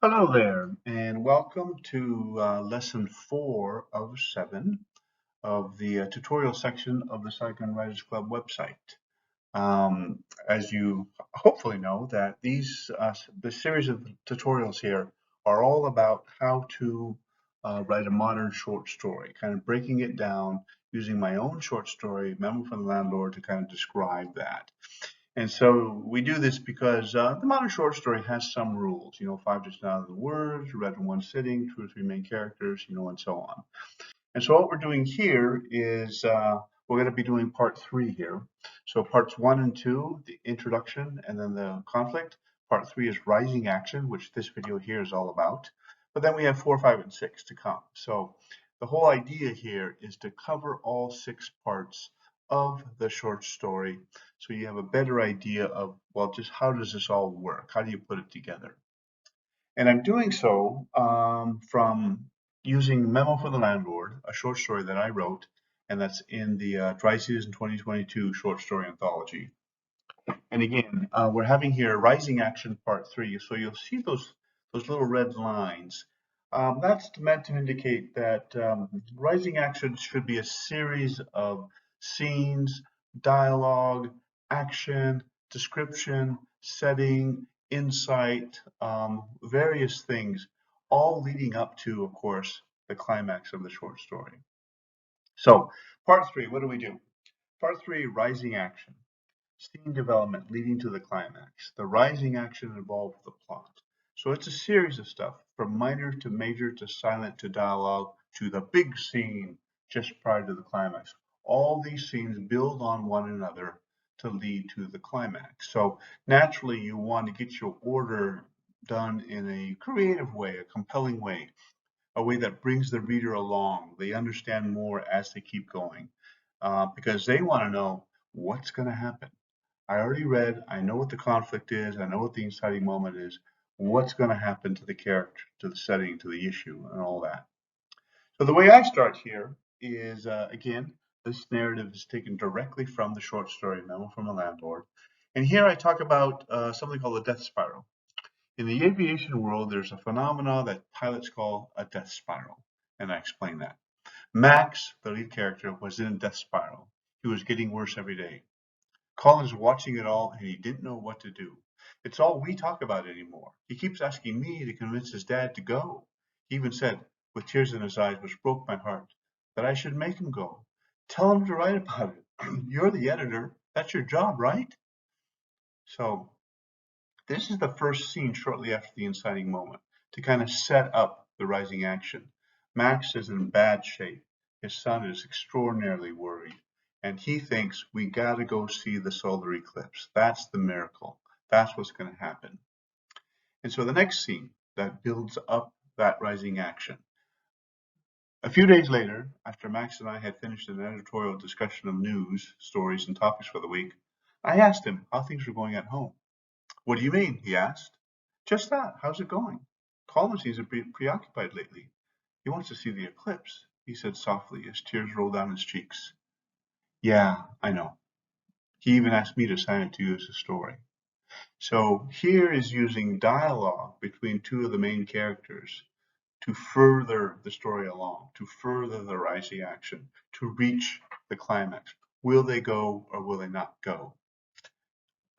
Hello there, and welcome to lesson 4 of 7 of the tutorial section of the Cycling Writers Club website. As you hopefully know, that the series of tutorials here are all about how to write a modern short story, kind of breaking it down using my own short story, Memo from the Landlord, to kind of describe that. And so we do this because the modern short story has some rules, 5 to 9 words, read in one sitting, 2 or 3 main characters, and so on. And so what we're doing here is we're going to be doing part 3 here. So parts 1 and 2, the introduction and then the conflict. Part 3 is rising action, which this video here is all about. But then we have 4, 5, and 6 to come. So the whole idea here is to cover all 6 parts of the short story so you have a better idea of, well, just how does this all work? How do you put it together? And I'm doing so from using Memo for the Landlord, a short story that I wrote, and that's in the Dry Season 2022 short story anthology. And again, we're having here Rising Action Part 3. So you'll see those little red lines. That's meant to indicate that Rising Action should be a series of scenes, dialogue, action, description, setting, insight, various things, all leading up to, of course, the climax of the short story. So, part 3, what do we do? Part 3, Rising Action. Scene development leading to the climax. The rising action involved the plot. So it's a series of stuff from minor to major to silent to dialogue to the big scene just prior to the climax. All these scenes build on one another to lead to the climax. So naturally you want to get your order done in a creative way, a compelling way, a way that brings the reader along. They understand more as they keep going because they want to know what's going to happen. I already read, I know what the conflict is, I know what the inciting moment is, what's going to happen to the character, to the setting, to the issue, and all that. So the way I start here is, again, this narrative is taken directly from the short story Memo from a Landlord. And here I talk about something called a death spiral. In the aviation world, there's a phenomena that pilots call a death spiral, and I explain that. Max, the lead character, was in a death spiral. He was getting worse every day. Colin's watching it all and he didn't know what to do. It's all we talk about anymore. He keeps asking me to convince his dad to go. He even said, with tears in his eyes, which broke my heart, that I should make him go. Tell him to write about it. You're the editor. That's your job, right? So this is the first scene shortly after the inciting moment to kind of set up the rising action. Max is in bad shape. His son is extraordinarily worried. And he thinks we got to go see the solar eclipse. That's the miracle. That's what's going to happen. And so the next scene that builds up that rising action. A few days later, after Max and I had finished an editorial discussion of news, stories, and topics for the week, I asked him how things were going at home. What do you mean? He asked. Just that. How's it going? Colin seems to be preoccupied lately. He wants to see the eclipse, he said softly as tears rolled down his cheeks. Yeah, I know. He even asked me to sign it to you as a story. So here is using dialogue between two of the main characters to further the story along, to further the rising action, to reach the climax. Will they go or will they not go?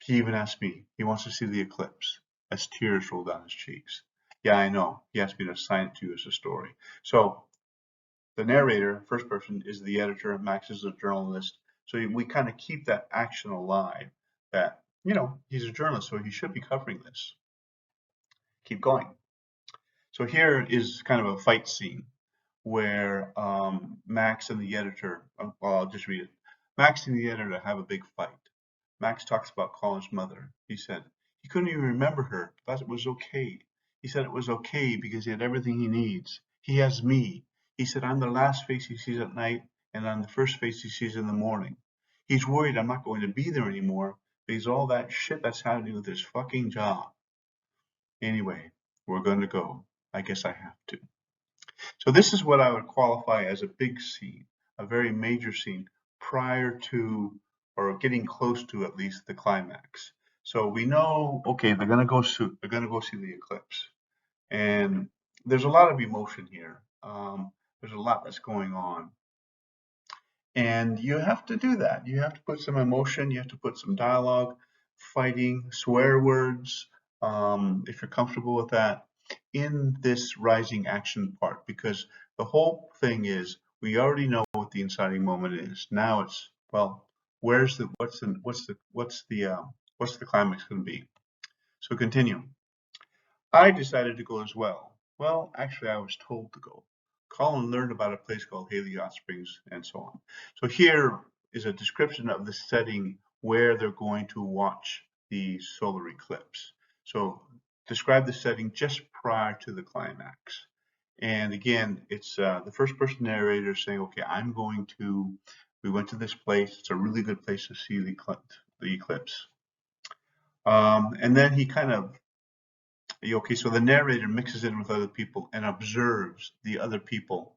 He even asked me, he wants to see the eclipse, as tears rolled down his cheeks. Yeah, I know. He asked me to sign it to you as a story. So the narrator, first person, is the editor. Max is a journalist. So we kind of keep that action alive that, he's a journalist, so he should be covering this. Keep going. So here is kind of a fight scene where Max and the editor, well, I'll just read it. Max and the editor have a big fight. Max talks about Colin's mother. He said he couldn't even remember her, but it was okay. He said it was okay because he had everything he needs. He has me. He said I'm the last face he sees at night and I'm the first face he sees in the morning. He's worried I'm not going to be there anymore because all that shit that's happening with his fucking job. Anyway, we're going to go. I guess I have to. So this is what I would qualify as a big scene, a very major scene prior to or getting close to at least the climax. So we know, okay, they're gonna go see the eclipse. And there's a lot of emotion here. There's a lot that's going on. And you have to do that. You have to put some emotion, you have to put some dialogue, fighting, swear words, if you're comfortable with that, in this rising action part, because the whole thing is we already know what the inciting moment is. Now it's, well, what's the climax going to be? So continue. I decided to go as well. Well, actually, I was told to go. Colin learned about a place called Haley Hot Springs and so on. So here is a description of the setting where they're going to watch the solar eclipse. So describe the setting just prior to the climax. And again, it's the first person narrator saying, okay, we went to this place. It's a really good place to see the eclipse. And then he kind of okay, so the narrator mixes in with other people and observes the other people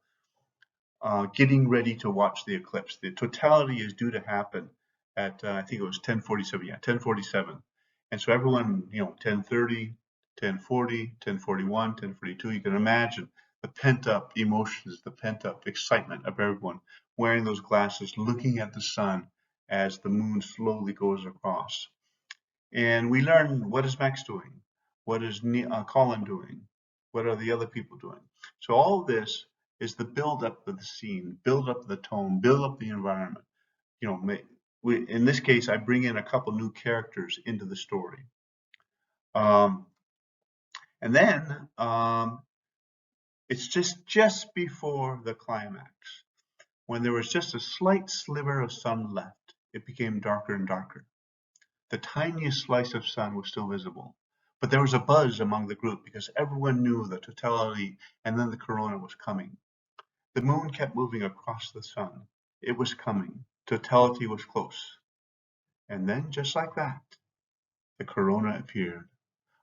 getting ready to watch the eclipse. The totality is due to happen at I think it was 10:47. Yeah, 10:47. And so everyone, 10:30, 10:40, 10:41, 10:42. You can imagine the pent-up emotions, the pent-up excitement of everyone wearing those glasses, looking at the sun as the moon slowly goes across. And we learn, what is Max doing? What is Colin doing? What are the other people doing? So all of this is the build up of the scene, build up the tone, build up the environment. In this case, I bring in a couple new characters into the story. And then it's just before the climax, when there was just a slight sliver of sun left. It became darker and darker. The tiniest slice of sun was still visible, but there was a buzz among the group because everyone knew the totality and then the corona was coming. The moon kept moving across the sun. It was coming. Totality was close. And then, just like that, the corona appeared.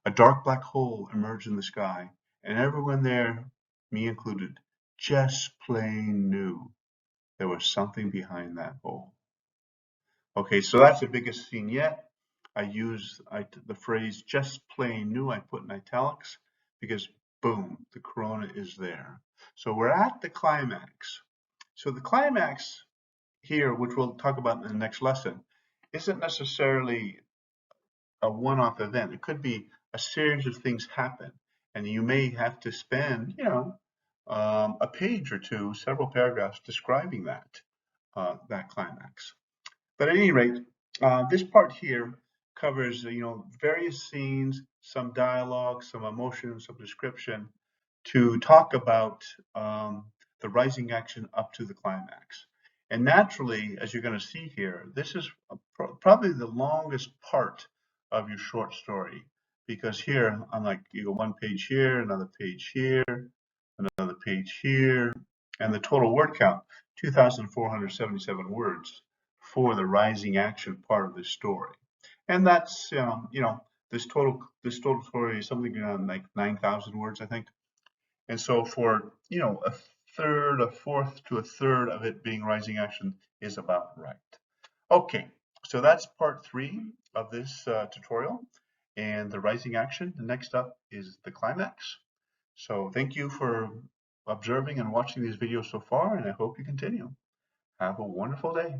A dark black hole emerged in the sky, and everyone there, me included, just plain knew there was something behind that hole. Okay, so that's the biggest scene yet. I use the phrase just plain new, I put in italics, because boom, the corona is there. So we're at the climax. So the climax here, which we'll talk about in the next lesson, isn't necessarily a one-off event. It could be a series of things happen, and you may have to spend, a page or two, several paragraphs describing that climax. But at any rate, this part here covers, various scenes, some dialogue, some emotion, some description to talk about the rising action up to the climax. And naturally, as you're going to see here, this is probably the longest part of your short story, because here, I'm like, you go one page here, another page here, another page here, and the total word count, 2,477 words for the rising action part of this story. And that's, this total story is something around like 9,000 words, I think. And so for, a third, a fourth to a third of it being rising action is about right. Okay, so that's part 3 of this tutorial and the rising action. The next up is the climax. So thank you for observing and watching these videos so far, and I hope you continue. Have a wonderful day.